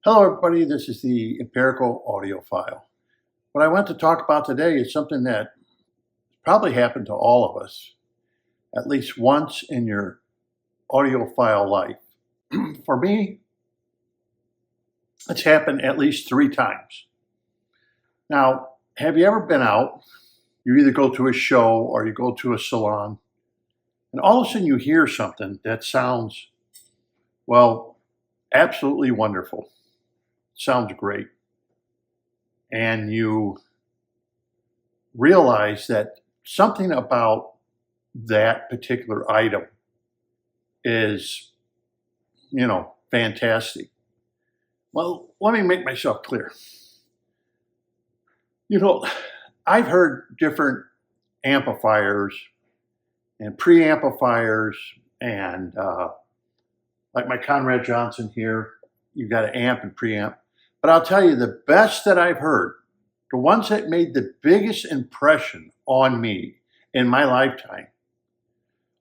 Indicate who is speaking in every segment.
Speaker 1: Hello everybody, this is the Empirical Audiophile. What I want to talk about today is something that probably happened to all of us at least once in your audiophile life. For me, it's happened at least 3 times. Now, have you ever been out? You either go to a show or you go to a salon, and all of a sudden you hear something that sounds, well, absolutely wonderful. Sounds great. And you realize that something about that particular item is, fantastic. Well, let me make myself clear. I've heard different amplifiers and preamplifiers and like my Conrad Johnson here, you've got an amp and preamp. But I'll tell you, the best that I've heard, the ones that made the biggest impression on me in my lifetime,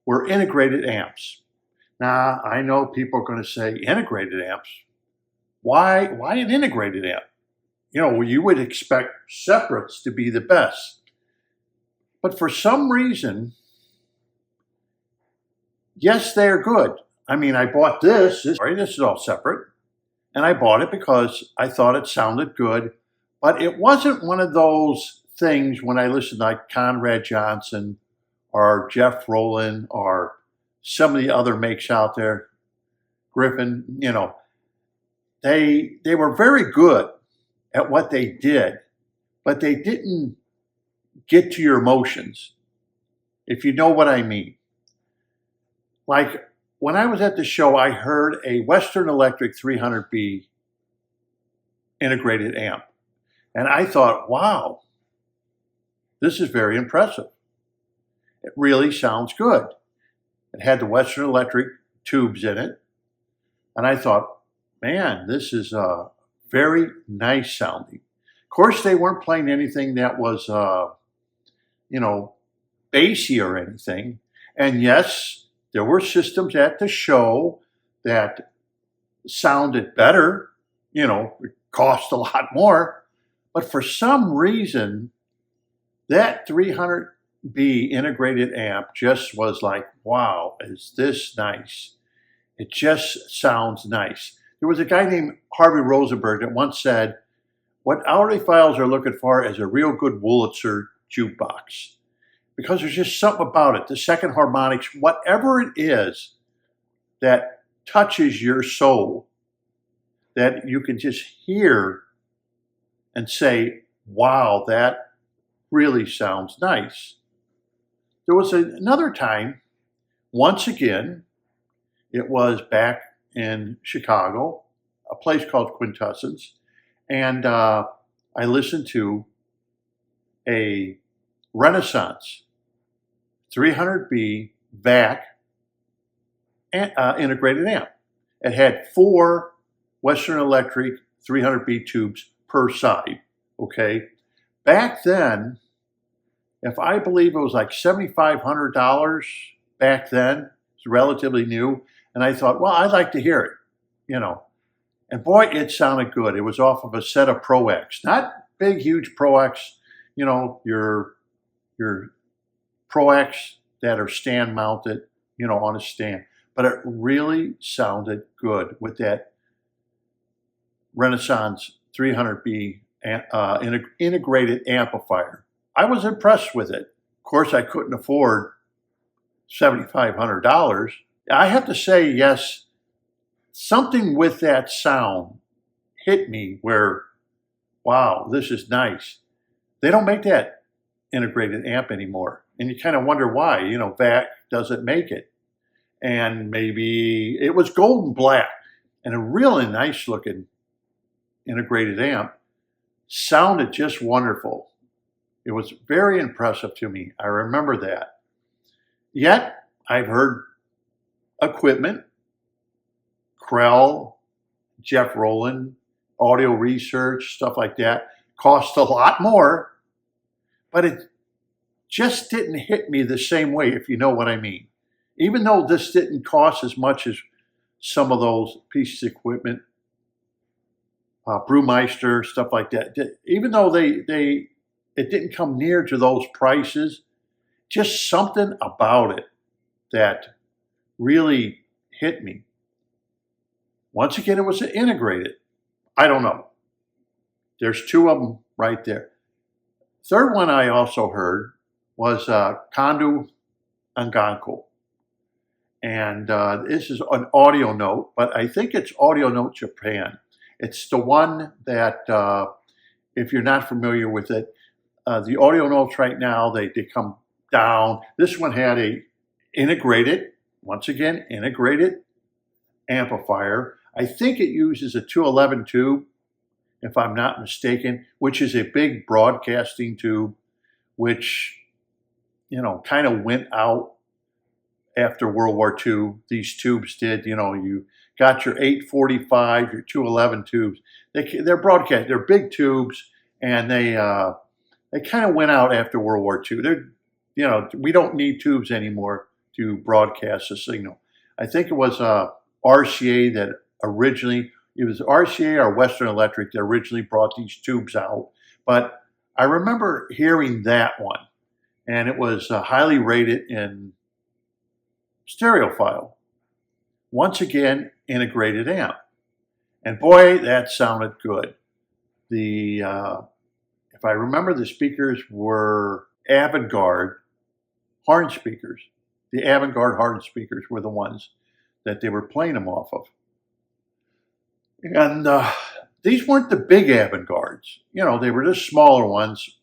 Speaker 1: were integrated amps. Now, I know people are going to say, integrated amps? Why an integrated amp? You would expect separates to be the best. But for some reason, yes, they're good. I mean, I bought this is all separate. And I bought it because I thought it sounded good, but it wasn't one of those things when I listened to like Conrad Johnson or Jeff Rowland or some of the other makes out there, Griffin, they were very good at what they did, but they didn't get to your emotions, if you know what I mean. Like, when I was at the show, I heard a Western Electric 300B integrated amp. And I thought, wow, this is very impressive. It really sounds good. It had the Western Electric tubes in it. And I thought, man, this is very nice sounding. Of course, they weren't playing anything that was, bassy or anything. And yes, there were systems at the show that sounded better, it cost a lot more. But for some reason, that 300B integrated amp just was like, wow, is this nice? It just sounds nice. There was a guy named Harvey Rosenberg that once said, what audiophiles are looking for is a real good Wurlitzer jukebox. Because there's just something about it, the second harmonics, whatever it is that touches your soul, that you can just hear and say, wow, that really sounds nice. There was another time, once again, it was back in Chicago, a place called Quintessence, and I listened to a Renaissance 300B VAC integrated amp. It had 4 Western Electric 300B tubes per side, okay? Back then, if I believe it was like $7,500 back then, it's relatively new, and I thought, well, I'd like to hear it, And boy, it sounded good. It was off of a set of Pro X, not big, huge Pro X, your Pro X that are stand mounted, on a stand. But it really sounded good with that Renaissance 300B integrated amplifier. I was impressed with it. Of course, I couldn't afford $7,500. I have to say, yes, something with that sound hit me where, wow, this is nice. They don't make that integrated amp anymore. And you kind of wonder why, VAC doesn't make it. And maybe it was golden black and a really nice looking integrated amp. Sounded just wonderful. It was very impressive to me. I remember that. Yet, I've heard equipment, Krell, Jeff Rowland, audio research, stuff like that, cost a lot more, but it just didn't hit me the same way, if you know what I mean. Even though this didn't cost as much as some of those pieces of equipment, Brewmeister, stuff like that. Even though it didn't come near to those prices, just something about it that really hit me. Once again, it was integrated. I don't know. There's two of them right there. Third one I also heard was Kandu Anganko. And this is an audio note, but I think it's Audio Note Japan. It's the one that, if you're not familiar with it, the audio notes right now, they come down. This one had a integrated, once again, integrated amplifier. I think it uses a 211 tube, if I'm not mistaken, which is a big broadcasting tube, which, you know, kind of went out after World War II. These tubes did, you know, you got your 845, your 211 tubes. They're broadcast, they're big tubes, and they kind of went out after World War II. You know, we don't need tubes anymore to broadcast a signal. I think it was RCA that originally, it was RCA or Western Electric that originally brought these tubes out. But I remember hearing that one, and it was highly rated in stereophile. Once again, integrated amp. And boy, that sounded good. If I remember, the speakers were Avant-Garde horn speakers. The Avant-Garde horn speakers were the ones that they were playing them off of. And these weren't the big Avant-Gardes. You know, they were just smaller ones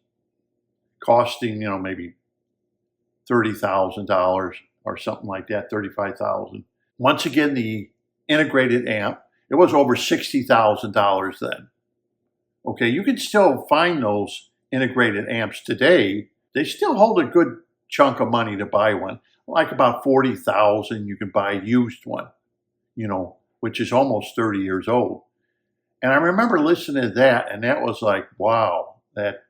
Speaker 1: costing, you know, maybe $30,000 or something like that, $35,000. Once again, the integrated amp, it was over $60,000 then. Okay, you can still find those integrated amps today. They still hold a good chunk of money to buy one. Like about $40,000, you can buy a used one, you know, which is almost 30 years old. And I remember listening to that, and that was like, wow, that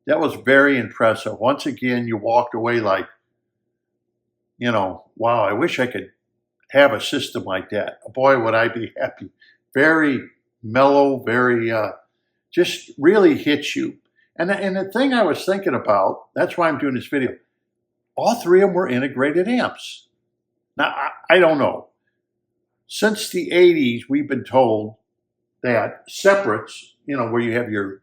Speaker 1: was very impressive. Once again, you walked away like, you know, wow, I wish I could have a system like that. Boy, would I be happy. Very mellow, very, just really hits you. And the thing I was thinking about, that's why I'm doing this video, all three of them were integrated amps. Now, I don't know. Since the 80s, we've been told that separates, you know, where you have your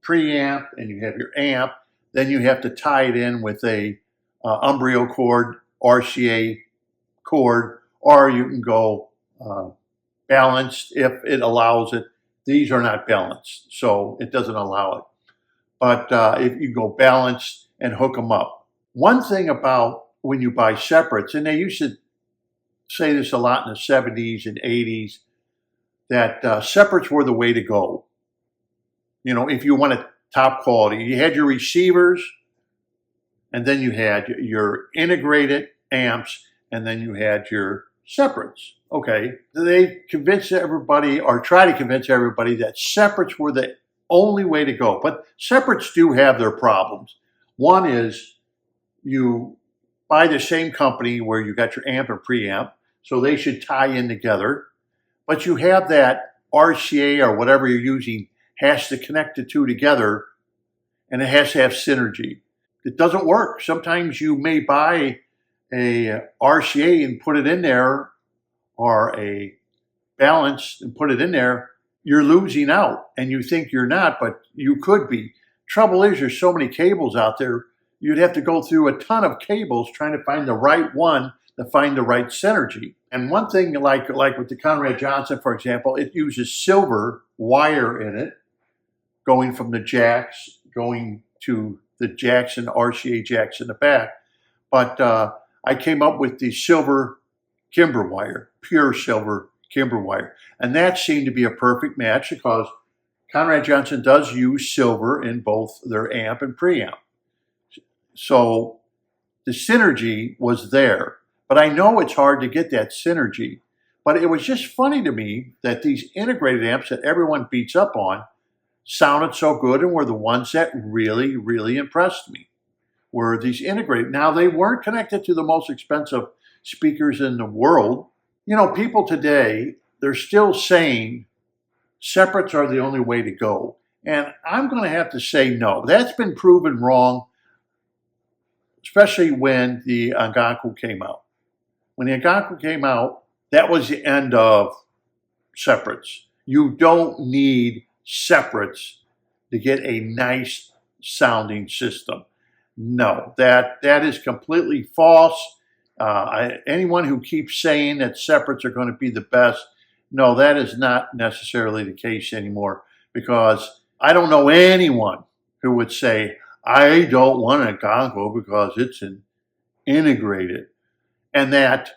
Speaker 1: preamp and you have your amp, then you have to tie it in with a umbriel cord, RCA cord, or you can go balanced if it allows it. These are not balanced, so it doesn't allow it. But if you go balanced and hook them up. One thing about when you buy separates, and they used to say this a lot in the 70s and 80s, that separates were the way to go. You know, if you wanted top quality, you had your receivers, and then you had your integrated amps, and then you had your separates. Okay, they convinced everybody, or try to convince everybody, that separates were the only way to go. But separates do have their problems. One is you buy the same company where you got your amp and preamp, so they should tie in together. But you have that RCA or whatever you're using has to connect the two together, and it has to have synergy. It doesn't work. Sometimes you may buy a RCA and put it in there, or a balance and put it in there. You're losing out, and you think you're not, but you could be. Trouble is, there's so many cables out there, you'd have to go through a ton of cables trying to find the right one to find the right synergy. And one thing, like with the Conrad Johnson, for example, it uses silver wire in it, going from the jacks, going to the jacks and RCA jacks in the back. But I came up with the silver Kimber wire, pure silver Kimber wire. And that seemed to be a perfect match because Conrad Johnson does use silver in both their amp and preamp. So the synergy was there. But I know it's hard to get that synergy. But it was just funny to me that these integrated amps that everyone beats up on sounded so good and were the ones that really, really impressed me, were these integrated. Now, they weren't connected to the most expensive speakers in the world. You know, people today, they're still saying separates are the only way to go. And I'm going to have to say no. That's been proven wrong, especially when the Algonquin came out. When the Algonquin came out, that was the end of separates. You don't need separates to get a nice sounding system. No, that is completely false. Anyone who keeps saying that separates are going to be the best, no, that is not necessarily the case anymore, because I don't know anyone who would say, I don't want an Algonquin because it's an integrated. And that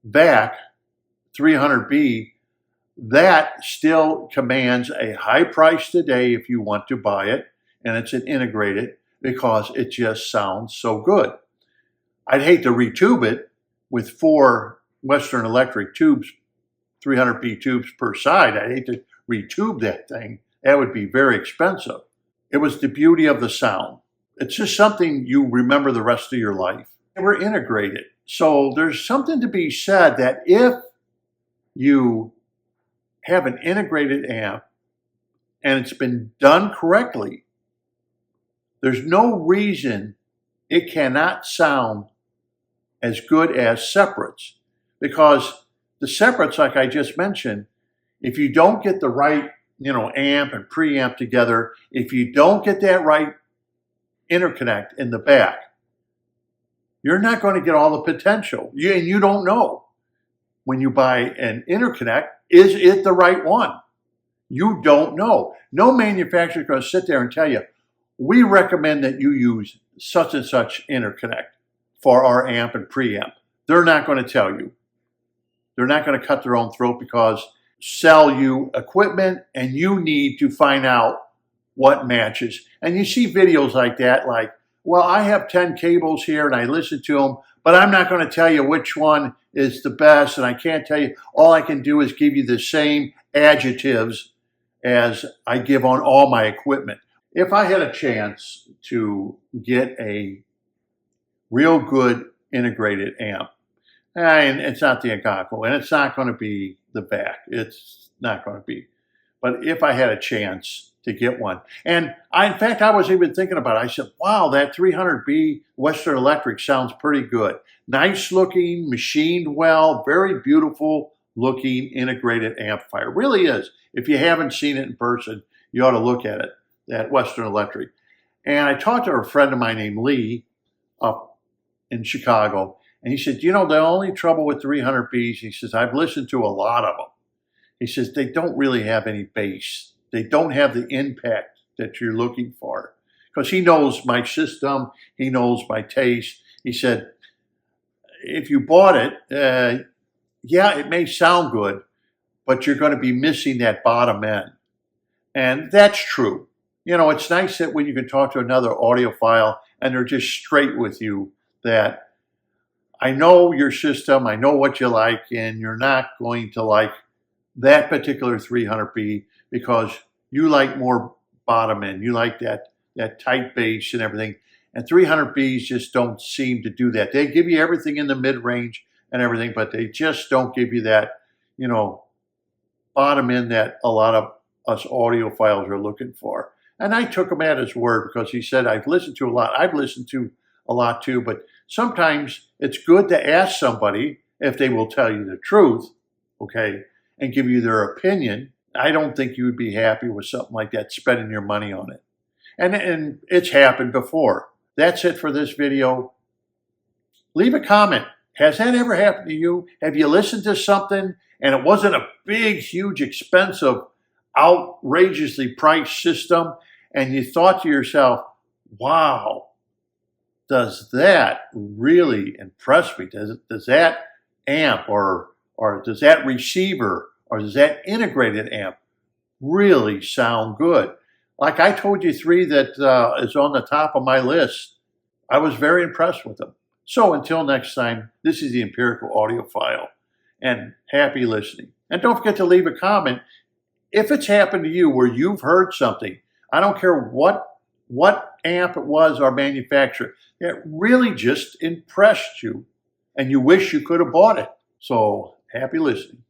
Speaker 1: VAC 300B, that still commands a high price today if you want to buy it, and it's an integrated because it just sounds so good. I'd hate to retube it with 4 Western Electric tubes, 300B tubes per side. I'd hate to retube that thing. That would be very expensive. It was the beauty of the sound. It's just something you remember the rest of your life. They were integrated. So there's something to be said that if you have an integrated amp and it's been done correctly, there's no reason it cannot sound as good as separates. Because the separates, like I just mentioned, if you don't get the right, amp and preamp together, if you don't get that right interconnect in the back, you're not going to get all the potential. And you don't know when you buy an interconnect, is it the right one? You don't know. No manufacturer is going to sit there and tell you, we recommend that you use such and such interconnect for our amp and preamp. They're not going to tell you. They're not going to cut their own throat because sell you equipment and you need to find out what matches. And you see videos like that, like, well, I have 10 cables here and I listen to them, but I'm not going to tell you which one is the best, and I can't tell you. All I can do is give you the same adjectives as I give on all my equipment. If I had a chance to get a real good integrated amp, and it's not the Algonquin, and it's not going to be the VAC, it's not going to be. But if I had a chance to get one, and in fact, I was even thinking about it. I said, wow, that 300B Western Electric sounds pretty good. Nice looking, machined well, very beautiful looking integrated amplifier. It really is. If you haven't seen it in person, you ought to look at it, that Western Electric. And I talked to a friend of mine named Lee up in Chicago, and he said, the only trouble with 300Bs, he says, I've listened to a lot of them. He says, they don't really have any bass. They don't have the impact that you're looking for. Because he knows my system, he knows my taste. He said, if you bought it, yeah, it may sound good, but you're going to be missing that bottom end. And that's true. It's nice that when you can talk to another audiophile and they're just straight with you, that I know your system, I know what you like, and you're not going to like that particular 300B because you like more bottom end. You like that tight bass and everything. And 300Bs just don't seem to do that. They give you everything in the mid-range and everything, but they just don't give you that, bottom end that a lot of us audiophiles are looking for. And I took him at his word because he said, I've listened to a lot. I've listened to a lot too, but sometimes it's good to ask somebody if they will tell you the truth, okay, and give you their opinion. I don't think you would be happy with something like that, spending your money on it. And it's happened before. That's it for this video. Leave a comment. Has that ever happened to you? Have you listened to something and it wasn't a big, huge, expensive, outrageously priced system, and you thought to yourself, wow, does that really impress me? Does that amp or does that receiver or does that integrated amp really sound good? Like I told you, 3 that is on the top of my list. I was very impressed with them. So until next time, this is the Empirical Audiophile, and happy listening. And don't forget to leave a comment if it's happened to you where you've heard something. I don't care what amp it was or manufacturer, it really just impressed you and you wish you could have bought it. So happy listening.